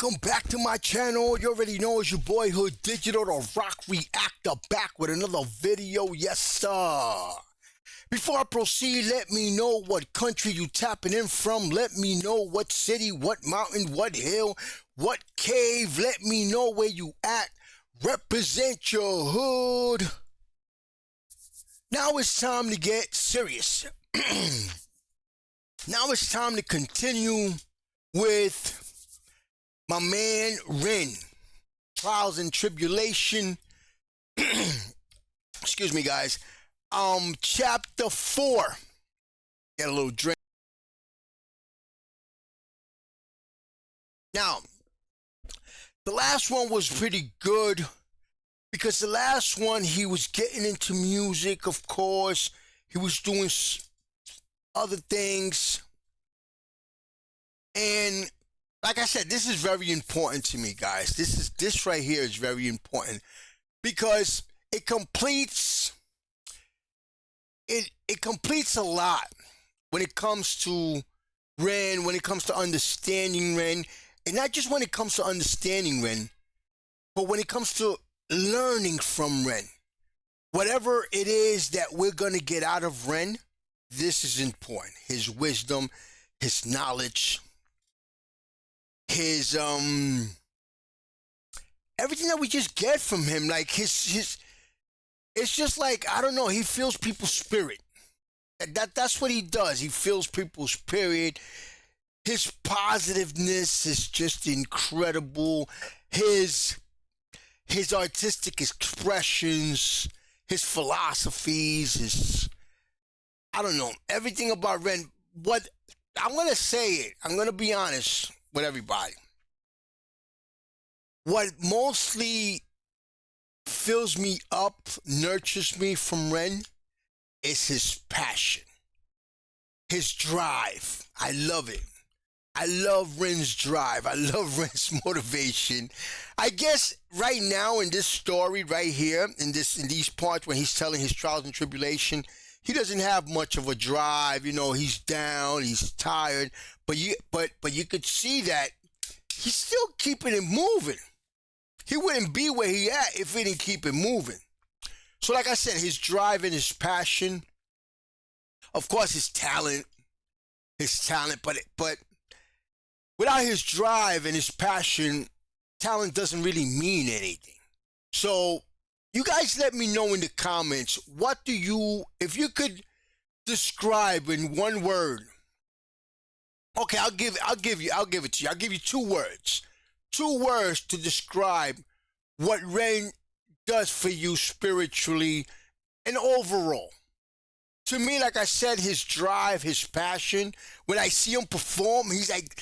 Welcome back to my channel. You already know it's your boy Hood Digital, the Rock Reactor, back with another video. Yes, sir. Before I proceed, let me know what country you tapping in from. Let me know what city, what mountain, what hill, what cave. Let me know where you at. Represent your hood. Now it's time to get serious. Now it's time to continue with my man Ren, Trials and Tribulation. Excuse me, guys. Chapter 4. Get a little drink. Now, the last one was pretty good because the last one he was getting into music, of course. He was doing other things. And like I said, this is very important to me, guys. This right here is very important because it completes a lot when it comes to Ren, when it comes to understanding Ren, and not just when it comes to understanding Ren, but when it comes to learning from Ren. Whatever it is that we're gonna get out of Ren, this is important. His wisdom, his knowledge, his everything that we just get from him, like his it's just like, I don't know, he feels people's spirit. That's what he does. He feels people's spirit. His positiveness is just incredible. His artistic expressions, his philosophies, his, I don't know, everything about Ren. What I'm gonna say it, I'm gonna be honest with everybody. What mostly fills me up, nurtures me from Ren, is his passion, his drive. I love it. I love Ren's drive. I love Ren's motivation. I guess right now in this story right here, in these parts when he's telling his trials and tribulation, he doesn't have much of a drive. You know, he's down, he's tired, but you could see that he's still keeping it moving. He wouldn't be where he at if he didn't keep it moving. So like I said, his drive and his passion, of course his talent, but without his drive and his passion, talent doesn't really mean anything. So you guys let me know in the comments, if you could describe in one word. Okay, I'll give it to you. I'll give you 2 words. 2 words to describe what Ren does for you spiritually and overall. To me, like I said, his drive, his passion, when I see him perform, he's like,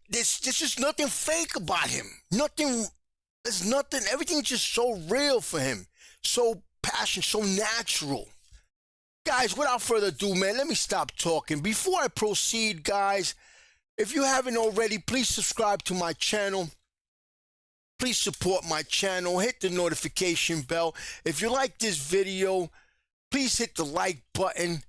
there's just nothing fake about him. There's nothing, everything's just so real for him. So passionate, so natural. Guys, without further ado, man, let me stop talking. Before I proceed, guys, if you haven't already, please subscribe to my channel. Please support my channel. Hit the notification bell. If you like this video, please hit the like button.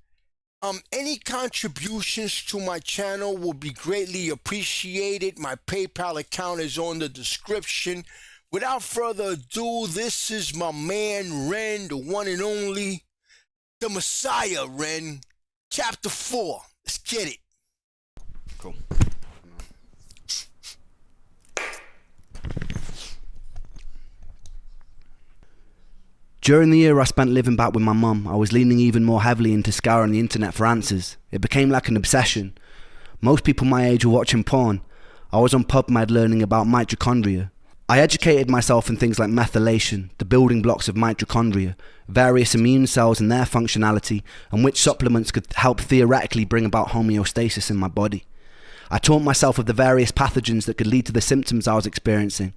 Any contributions to my channel will be greatly appreciated. My PayPal account is on the description. Without further ado, this is my man Ren, the one and only, the Messiah Ren, Chapter 4. Let's get it. Cool. During the year I spent living back with my mum, I was leaning even more heavily into scouring the internet for answers. It became like an obsession. Most people my age were watching porn. I was on PubMed learning about mitochondria. I educated myself in things like methylation, the building blocks of mitochondria, various immune cells and their functionality, and which supplements could help theoretically bring about homeostasis in my body. I taught myself of the various pathogens that could lead to the symptoms I was experiencing.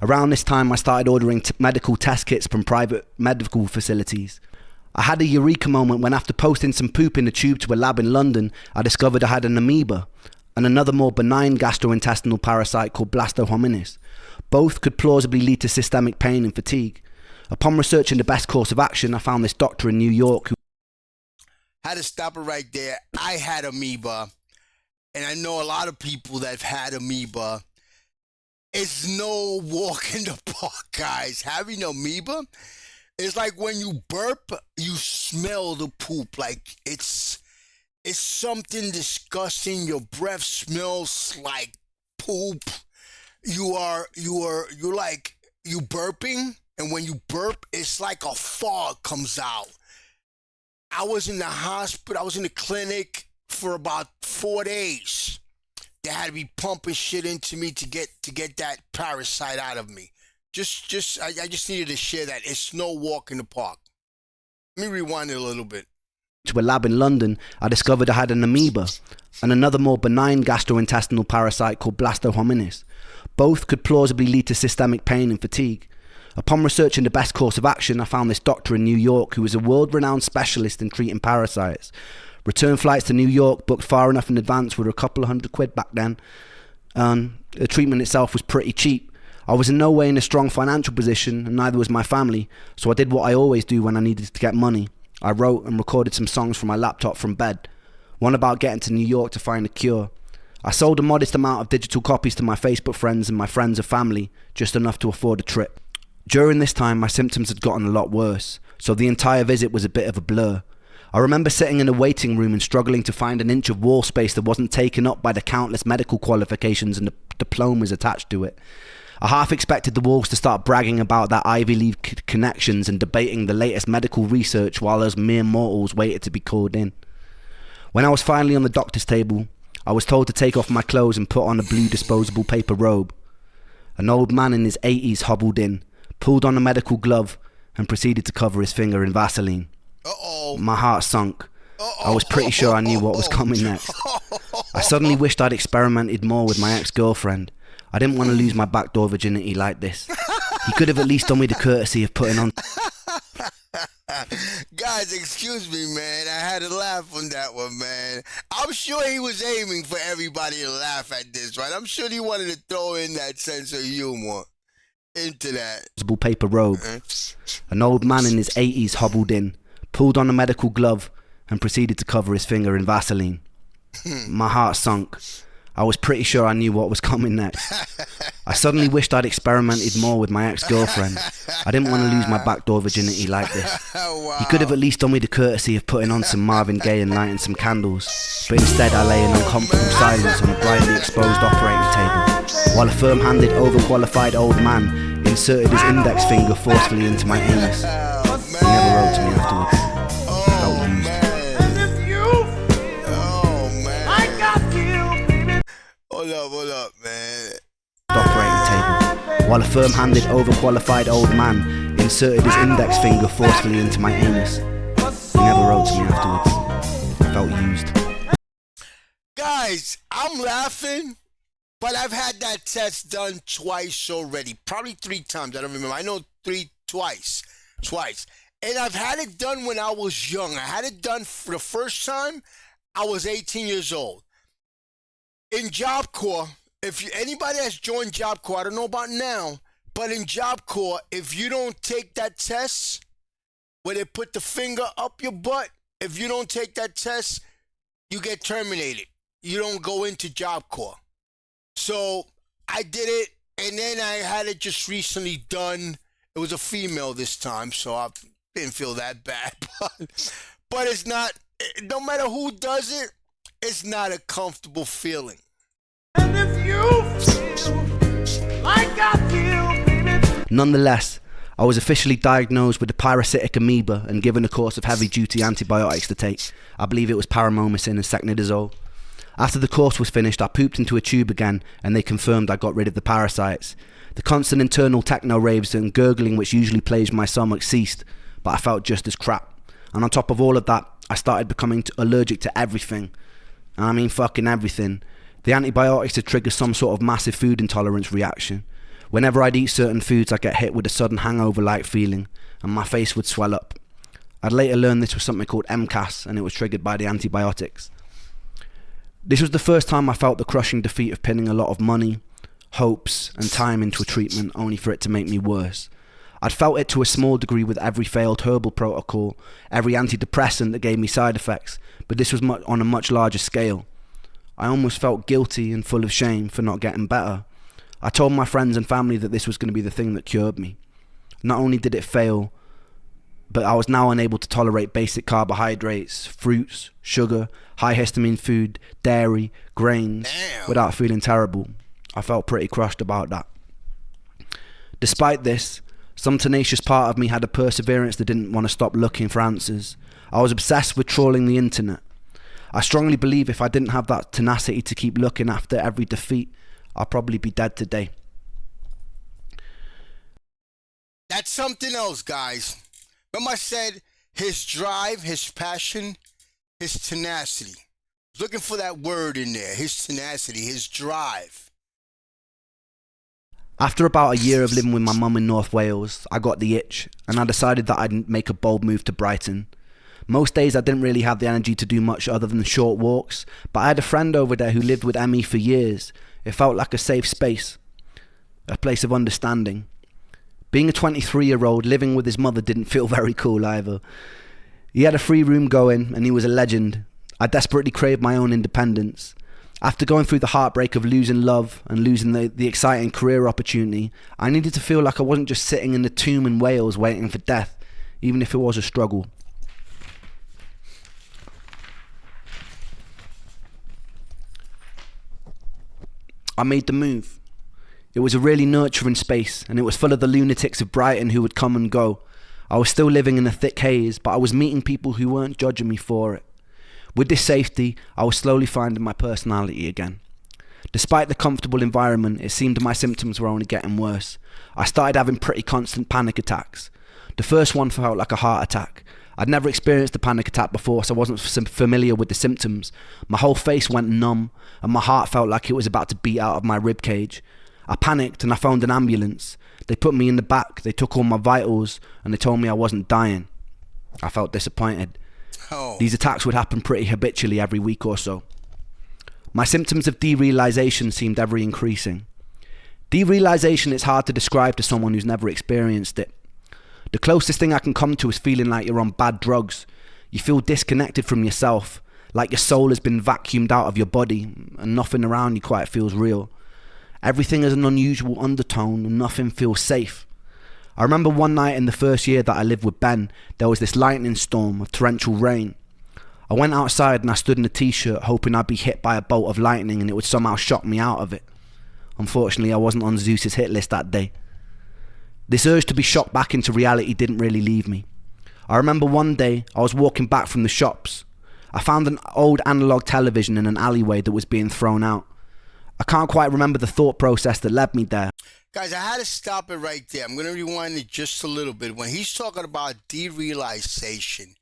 Around this time, I started ordering medical test kits from private medical facilities. I had a eureka moment when, after posting some poop in a tube to a lab in London, I discovered I had an amoeba and another more benign gastrointestinal parasite called blastohominis. Both could plausibly lead to systemic pain and fatigue. Upon researching the best course of action, I found this doctor in New York who Had to stop it right there. I had amoeba. And I know a lot of people that have had amoeba. It's no walk in the park, guys. Having amoeba, it's like when you burp, you smell the poop. Like it's something disgusting. Your breath smells like poop. You're like you burping, and when you burp, it's like a fog comes out. I was in the hospital. I was in the clinic for about 4 days. They had to be pumping shit into me to get that parasite out of me. I just needed to share that. It's no walk in the park. Let me rewind it a little bit. To a lab in London, I discovered I had an amoeba and another more benign gastrointestinal parasite called blastohominis. Both could plausibly lead to systemic pain and fatigue. Upon researching the best course of action, I found this doctor in New York who was a world-renowned specialist in treating parasites. Return flights to New York, booked far enough in advance, were a couple of £100 back then. The treatment itself was pretty cheap. I was in no way in a strong financial position, and neither was my family, so I did what I always do when I needed to get money. I wrote and recorded some songs from my laptop from bed. One about getting to New York to find a cure. I sold a modest amount of digital copies to my Facebook friends and my friends and family, just enough to afford a trip. During this time, my symptoms had gotten a lot worse, so the entire visit was a bit of a blur. I remember sitting in a waiting room and struggling to find an inch of wall space that wasn't taken up by the countless medical qualifications and the diplomas attached to it. I half expected the walls to start bragging about their Ivy League connections and debating the latest medical research while those mere mortals waited to be called in. When I was finally on the doctor's table, I was told to take off my clothes and put on a blue disposable paper robe. An old man in his 80s hobbled in, pulled on a medical glove, and proceeded to cover his finger in Vaseline. Uh-oh. My heart sunk. I was pretty sure I knew what was coming next. I suddenly wished I'd experimented more with my ex-girlfriend. I didn't want to lose my backdoor virginity like this. He could have at least done me the courtesy of putting on... Guys, excuse me, man. I had to laugh on that one, man. I'm sure he was aiming for everybody to laugh at this, right? I'm sure he wanted to throw in that sense of humor into that. Paper robe. An old man in his 80s hobbled in, pulled on a medical glove, and proceeded to cover his finger in Vaseline. My heart sunk. I was pretty sure I knew what was coming next. I suddenly wished I'd experimented more with my ex-girlfriend. I didn't want to lose my backdoor virginity like this. Wow. He could have at least done me the courtesy of putting on some Marvin Gaye and lighting some candles, but instead I lay in uncomfortable silence on a brightly exposed operating table, while a firm-handed, overqualified old man inserted his index finger forcefully into my anus. He never wrote to me afterwards. I felt used. Hold up, man. Operating table, while a firm-handed, overqualified old man inserted his index finger forcefully into my anus. He never wrote to me afterwards. I felt used. Guys, I'm laughing, but I've had that test done twice already. Probably 3 times. I don't remember. I know twice. And I've had it done when I was young. I had it done for the first time. I was 18 years old. In Job Corps, anybody that's joined Job Corps, I don't know about now, but in Job Corps, if you don't take that test, where they put the finger up your butt, if you don't take that test, you get terminated. You don't go into Job Corps. So I did it, and then I had it just recently done. It was a female this time, so I didn't feel that bad. But it's not, no matter who does it, it's not a comfortable feeling. And if you feel like I feel, baby. Nonetheless, I was officially diagnosed with a parasitic amoeba and given a course of heavy-duty antibiotics to take. I believe it was paramomycin and secnidazole. After the course was finished, I pooped into a tube again, and they confirmed I got rid of the parasites. The constant internal techno raves and gurgling which usually plagued my stomach ceased, but I felt just as crap. And on top of all of that, I started becoming allergic to everything. And I mean fucking everything. The antibiotics had triggered some sort of massive food intolerance reaction. Whenever I'd eat certain foods, I'd get hit with a sudden hangover-like feeling, and my face would swell up. I'd later learned this was something called MCAS, and it was triggered by the antibiotics. This was the first time I felt the crushing defeat of pinning a lot of money, hopes, and time into a treatment only for it to make me worse. I'd felt it to a small degree with every failed herbal protocol, every antidepressant that gave me side effects, but this was on a much larger scale. I almost felt guilty and full of shame for not getting better. I told my friends and family that this was going to be the thing that cured me. Not only did it fail, but I was now unable to tolerate basic carbohydrates, fruits, sugar, high histamine food, dairy, grains, without feeling terrible. I felt pretty crushed about that. Despite this, some tenacious part of me had a perseverance that didn't want to stop looking for answers. I was obsessed with trawling the internet. I strongly believe if I didn't have that tenacity to keep looking after every defeat, I'd probably be dead today. That's something else, guys. Remember I said his drive, his passion, his tenacity. Looking for that word in there. His tenacity, his drive. After about a year of living with my mum in North Wales, I got the itch and I decided that I'd make a bold move to Brighton. Most days I didn't really have the energy to do much other than short walks, but I had a friend over there who lived with ME for years. It felt like a safe space, a place of understanding. Being a 23-year-old living with his mother didn't feel very cool either. He had a free room going and he was a legend. I desperately craved my own independence. After going through the heartbreak of losing love and losing the exciting career opportunity, I needed to feel like I wasn't just sitting in the tomb in Wales waiting for death, even if it was a struggle. I made the move. It was a really nurturing space, and it was full of the lunatics of Brighton who would come and go. I was still living in a thick haze, but I was meeting people who weren't judging me for it. With this safety, I was slowly finding my personality again. Despite the comfortable environment, it seemed my symptoms were only getting worse. I started having pretty constant panic attacks. The first one felt like a heart attack. I'd never experienced a panic attack before, so I wasn't familiar with the symptoms. My whole face went numb, and my heart felt like it was about to beat out of my ribcage. I panicked and I phoned an ambulance. They put me in the back, they took all my vitals, and they told me I wasn't dying. I felt disappointed. These attacks would happen pretty habitually every week or so. My symptoms of derealization seemed ever increasing. Derealization is hard to describe to someone who's never experienced it. The closest thing I can come to is feeling like you're on bad drugs. You feel disconnected from yourself, like your soul has been vacuumed out of your body and nothing around you quite feels real. Everything has an unusual undertone and nothing feels safe. I remember one night in the first year that I lived with Ben, there was this lightning storm of torrential rain. I went outside and I stood in a t-shirt hoping I'd be hit by a bolt of lightning and it would somehow shock me out of it. Unfortunately, I wasn't on Zeus's hit list that day. This urge to be shocked back into reality didn't really leave me. I remember one day I was walking back from the shops. I found an old analog television in an alleyway that was being thrown out. I can't quite remember the thought process that led me there. Guys, I had to stop it right there. I'm going to rewind it just a little bit. When he's talking about derealization,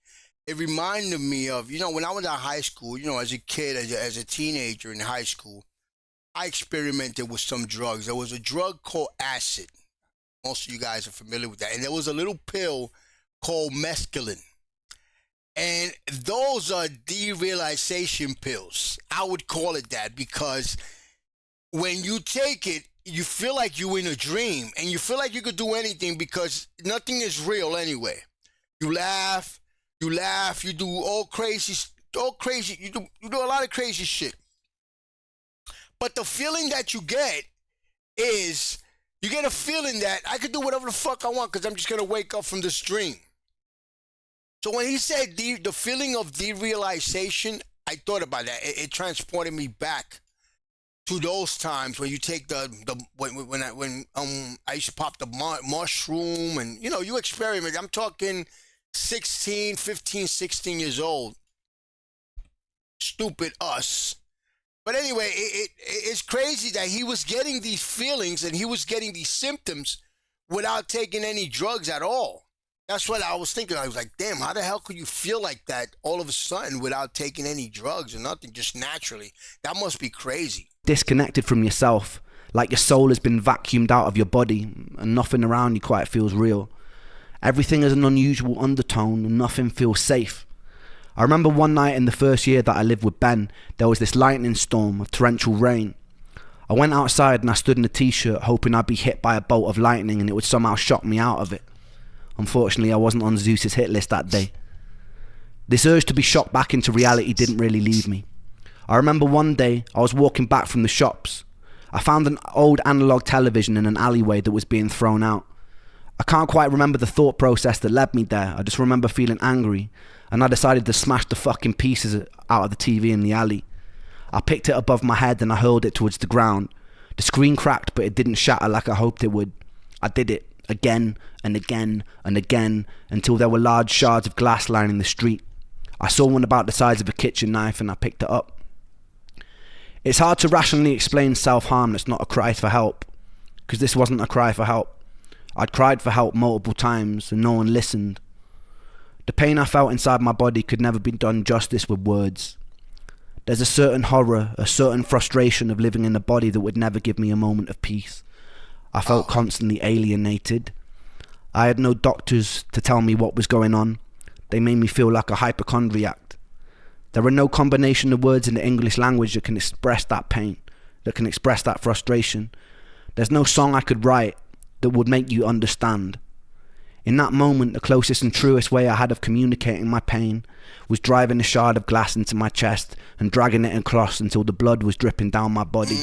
it reminded me of, when I was in high school, as a kid, as a teenager in high school, I experimented with some drugs. There was a drug called acid. Most of you guys are familiar with that. And there was a little pill called mescaline. And those are derealization pills. I would call it that because when you take it, you feel like you're in a dream and you feel like you could do anything because nothing is real anyway. You laugh, you do all crazy, you do a lot of crazy shit. But the feeling that you get is, you get a feeling that I could do whatever the fuck I want because I'm just going to wake up from this dream. So when he said the feeling of derealization, I thought about that. It transported me back to those times when you take when I used to pop the mushroom and, you experiment. I'm talking 15, 16 years old. Stupid us. But anyway, it's crazy that he was getting these feelings and he was getting these symptoms without taking any drugs at all. That's what I was thinking. I was like, damn, how the hell could you feel like that all of a sudden without taking any drugs or nothing, just naturally? That must be crazy. Disconnected from yourself, like your soul has been vacuumed out of your body and nothing around you quite feels real. Everything has an unusual undertone and nothing feels safe. I remember one night in the first year that I lived with Ben, there was this lightning storm of torrential rain. I went outside and I stood in a t-shirt hoping I'd be hit by a bolt of lightning and it would somehow shock me out of it. Unfortunately, I wasn't on Zeus's hit list that day. This urge to be shocked back into reality didn't really leave me. I remember one day I was walking back from the shops. I found an old analog television in an alleyway that was being thrown out. I can't quite remember the thought process that led me there. I just remember feeling angry, and I decided to smash the fucking pieces out of the TV in the alley. I picked it above my head and I hurled it towards the ground. The screen cracked, but it didn't shatter like I hoped it would. I did it again and again and again until there were large shards of glass lining the street. I saw one about the size of a kitchen knife and I picked it up. It's hard to rationally explain self-harm that's not a cry for help, because this wasn't a cry for help. I'd cried for help multiple times and no one listened. The pain I felt inside my body could never be done justice with words. There's a certain horror, a certain frustration of living in a body that would never give me a moment of peace. I felt constantly alienated. I had no doctors to tell me what was going on. They made me feel like a hypochondriac. There are no combination of words in the English language that can express that pain, that can express that frustration. There's no song I could write that would make you understand. In that moment, the closest and truest way I had of communicating my pain was driving a shard of glass into my chest and dragging it across until the blood was dripping down my body.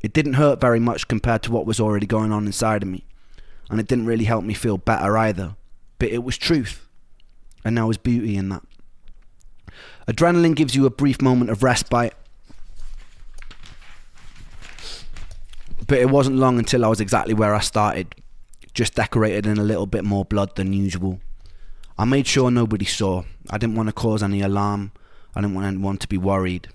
It didn't hurt very much compared to what was already going on inside of me, and it didn't really help me feel better either, but it was truth, and there was beauty in that. Adrenaline gives you a brief moment of respite, but it wasn't long until I was exactly where I started, just decorated in a little bit more blood than usual. I made sure nobody saw. I didn't want to cause any alarm. I didn't want anyone to be worried.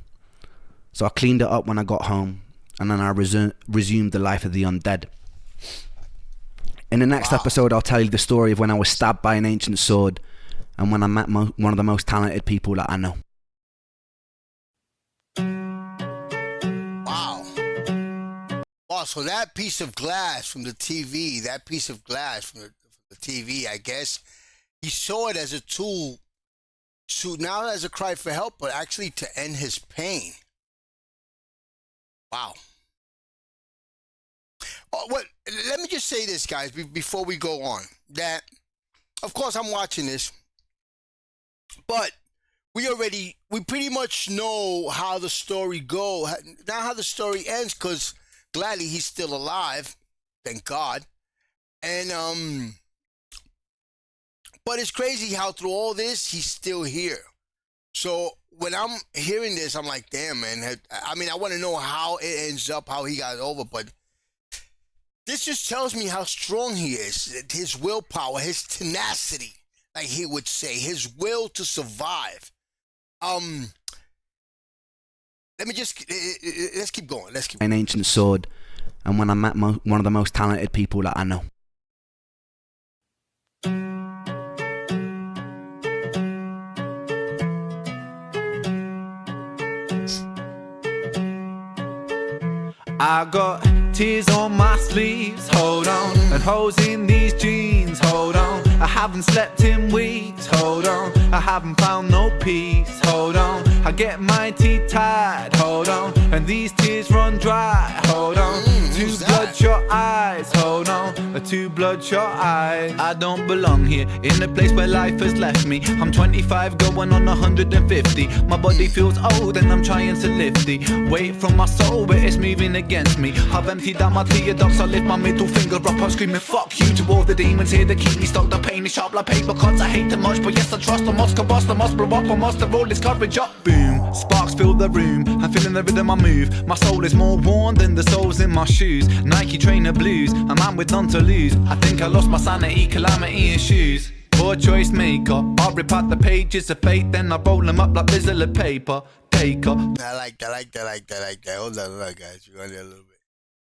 So I cleaned it up when I got home, and then I resumed the life of the undead. In the next episode, I'll tell you the story of when I was stabbed by an ancient sword and when I met one of the most talented people that I know. Wow, so that piece of glass from the TV, I guess, he saw it as a tool to, not as a cry for help, but actually to end his pain. Wow. Let me just say this, guys, before we go on, that, of course, I'm watching this, but we pretty much know how the story goes, not how the story ends, because gladly he's still alive, thank God. And but it's crazy how through all this he's still here. So when I'm hearing this, I'm like, damn, man. I mean, I want to know how it ends up, how he got over, but this just tells me how strong he is. His willpower, his tenacity, like he would say, his will to survive. Let's keep going. An ancient sword, and when I met one of the most talented people that I know. I got tears on my sleeves, hold on, and holes in these jeans, hold on. I haven't slept in weeks, hold on. I haven't found no peace, hold on. I get my teeth tied, hold on, and these tears run dry, hold on. Two bloodshot eyes, hold on, two bloodshot eyes. I don't belong here, in a place where life has left me. I'm 25 going on 150. My body feels old and I'm trying to lift the weight from my soul, but it's moving against me. I've emptied out my tear ducts, I lift my middle finger up, I'm screaming fuck you to all the demons here that keep me stuck. The pain is sharp like paper cuts, I hate too much, but yes I trust. I must combust, I must blow up, I must roll this courage up. Boom, sparks fill the room, I'm feeling the rhythm I move. My soul is more worn than the soles in my shoes. Nike trainer blues, a man with none to lose. I think I lost my sanity, calamity in shoes. Poor choice maker, I rip out the pages of fate, then I roll them up like bizzle of paper. Taker. I like that. Hold on, guys, we're gonna do a little bit.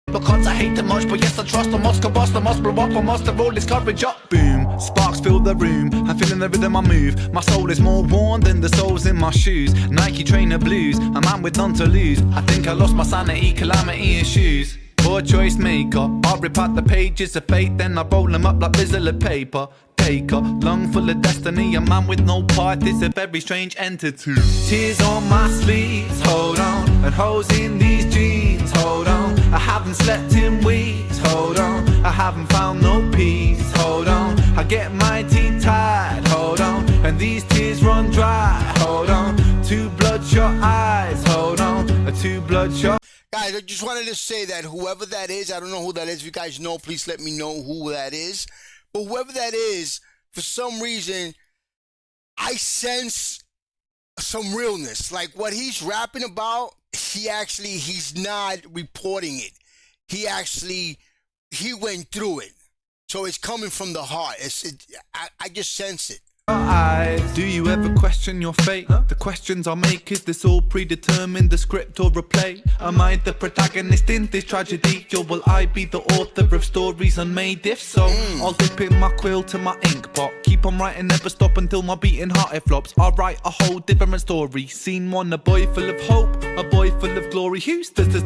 Because I hate too much, but yes I trust. I must combust, I must blow up, I must roll this courage up. Boom, sparks fill the room, I'm feeling the rhythm I move. My soul is more worn than the soles in my shoes. Nike trainer blues, a man with none to lose. I think I lost my sanity, calamity in shoes. Poor choice maker, I rip out the pages of fate, then I roll them up like bizzle of paper. Taker, lung full of destiny, a man with no part is a very strange entity. Tears on my sleeves, hold on, and holes in these jeans, hold on. I haven't slept in weeks, hold on. I haven't found no peace, hold on. I get my teeth tied, hold on, and these tears run dry, hold on. Two bloodshot eyes, hold on, two bloodshot. Guys, just wanted to say that whoever that is, I don't know who that is. If you guys know, please let me know who that is. But whoever that is, for some reason, I sense some realness. Like what he's rapping about, he's not reporting it. He went through it. So it's coming from the heart. I just sense it. Eyes. Do you ever question your fate? The questions I make, is this all predetermined, the script or a play? Am I the protagonist in this tragedy, or will I be the author of stories unmade? If so, I'll dip in my quill to my ink pot, keep on writing, never stop until my beating heart it flops. I'll write a whole different story. Scene one, a boy full of hope, a boy full of glory. Who stutters,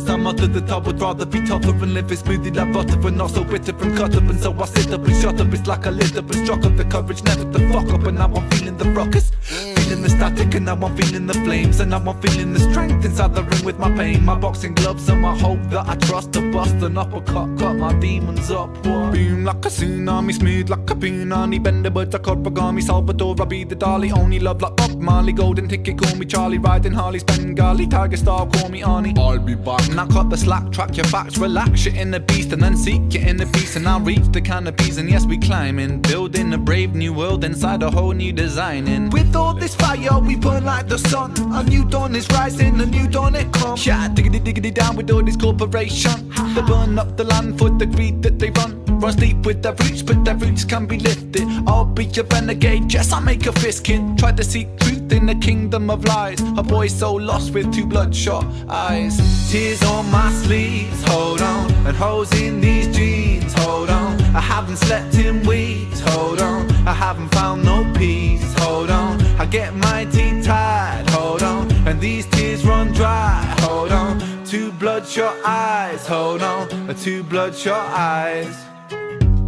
I'm up to the top. Would rather be tougher and live a smoothie like butter, but not so bitter and cut up. And so I sit up and shut up. It's like I lit up and struck up the courage never to fuck up. And now I'm feeling the ruckus, feeling the static, and now I'm feeling the flames, and now I'm feeling the strength inside the ring with my pain. My boxing gloves and my hope that I trust to bust an uppercut, got my demons up. What? Beam like a tsunami, smooth like a punani, bend the birds like origami, Salvador, I be the Dali. Only love like Bob Marley, golden ticket, call me Charlie, riding Harley's Bengali, Tiger Star, call me Arnie. I'll be back. Now cut the slack, track your facts, relax, shit in the beast, and then seek it in the peace. And I'll reach the canopies, and yes, we climbing, building a brave new world inside a whole new design. And with all this fire we burn like the sun, a new dawn is rising, a new dawn it comes. Yeah, diggity down with all these corporations, they burn up the land for the greed that they run. Run deep with their roots, but their roots can be lifted. I'll be a renegade, yes, I'll make a fist kin. Try to seek truth in the kingdom of lies, a boy so lost with two bloodshot eyes. Tears on my sleeves, hold on, and holes in these jeans, hold on. I haven't slept in weeks, hold on. I haven't found no peace, hold on. I get my teeth tied, hold on, and these tears run dry, hold on. Two bloodshot eyes, hold on, two bloodshot eyes.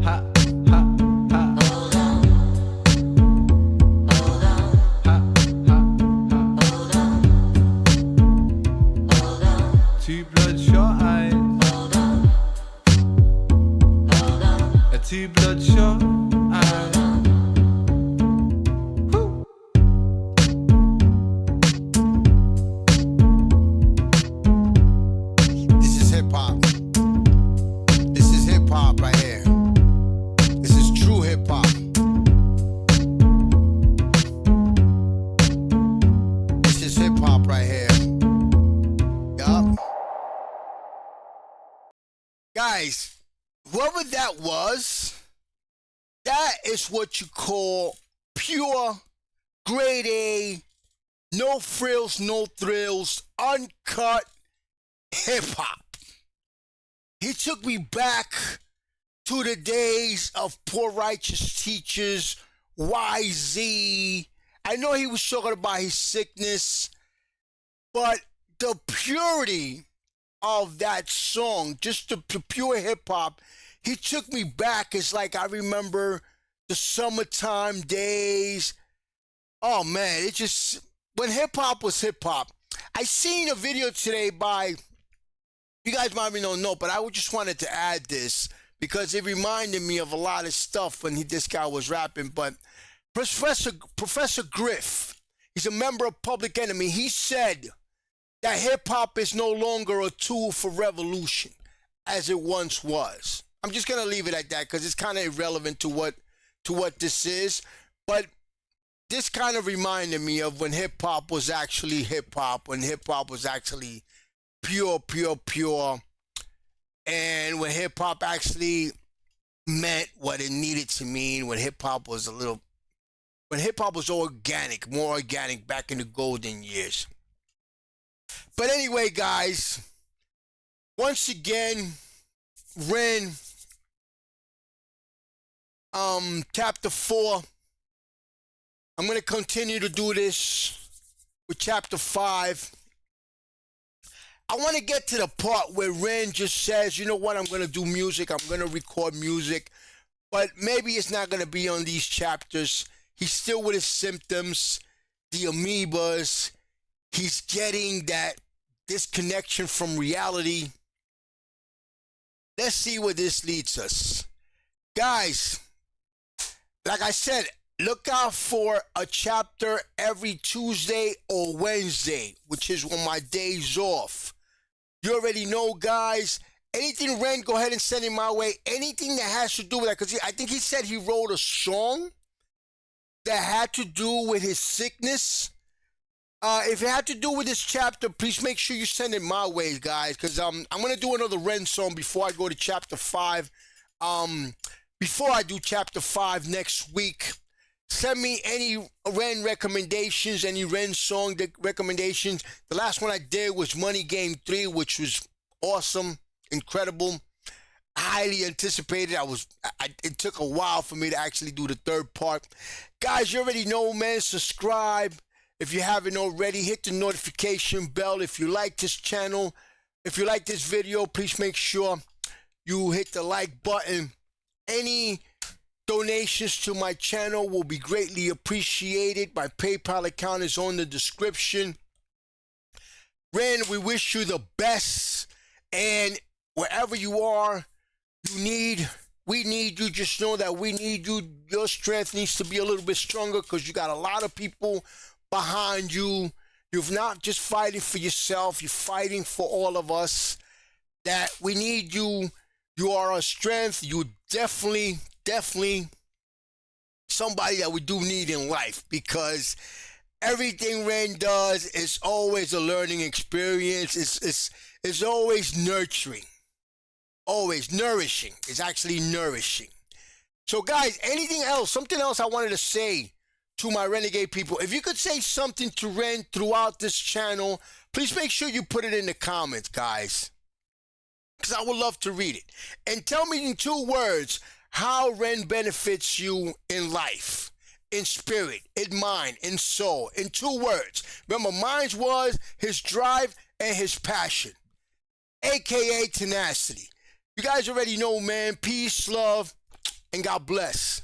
Ha, ha, ha. Hold on. Hold on. Ha, ha, ha. Hold on. Hold on. Two bloodshot eyes. Hold on. Hold on. Two bloodshot eyes. This is hip hop. This is hip hop right here. This is true hip hop. This is hip hop right here. Yup. Guys, whoever that was, that is what you call pure, grade A, no frills, no thrills, uncut hip hop. He took me back to the days of Poor Righteous Teachers, YZ. I know he was talking about his sickness, but the purity of that song, just the pure hip hop, he took me back. It's like I remember the summertime days. Oh man, it just, when hip hop was hip hop. I seen a video today by, you guys might not know, but I just wanted to add this because it reminded me of a lot of stuff when this guy was rapping. But Professor Griff, he's a member of Public Enemy. He said that hip hop is no longer a tool for revolution as it once was. I'm just gonna leave it at that because it's kind of irrelevant to what this is. But this kind of reminded me of when hip hop was actually hip hop, when hip hop was actually pure, and when hip hop actually meant what it needed to mean, when hip hop was organic, more organic back in the golden years. But anyway, guys, once again, Ren, chapter 4. I'm going to continue to do this with chapter 5. I want to get to the part where Ren just says, you know what, I'm going to do music. I'm going to record music. But maybe it's not going to be on these chapters. He's still with his symptoms, the amoebas. He's getting that disconnection from reality. Let's see where this leads us. Guys, like I said, look out for a chapter every Tuesday or Wednesday, which is when my day's off. You already know, guys. Anything, Ren, go ahead and send it my way. Anything that has to do with that, because I think he said he wrote a song that had to do with his sickness. If it had to do with this chapter, please make sure you send it my way, guys, because I'm going to do another Ren song before I go to chapter 5. Before I do chapter 5 next week, send me any Ren recommendations, any Ren song recommendations. The last one I did was Money Game 3, which was awesome, incredible, highly anticipated. It took a while for me to actually do the third part. Guys, you already know, man. Subscribe. If you haven't already, hit the notification bell. If you like this channel, if you like this video, please make sure you hit the like button. Any donations to my channel will be greatly appreciated. My PayPal account is on the description. Ren, we wish you the best. And wherever you are, we need you. Just know that we need you. Your strength needs to be a little bit stronger because you got a lot of people behind you. You're not just fighting for yourself, you're fighting for all of us. That we need you. You are our strength. You definitely somebody that we do need in life, because everything Ren does is always a learning experience. It's always nurturing, always nourishing. It's actually nourishing. So guys, anything else, something else I wanted to say to my renegade people. If you could say something to Ren throughout this channel, please make sure you put it in the comments, guys, because I would love to read it. And tell me in 2 words how Ren benefits you in life, in spirit, in mind, in soul. In 2 words. Remember, mine was his drive and his passion, aka tenacity. You guys already know, man. Peace, love, and God bless.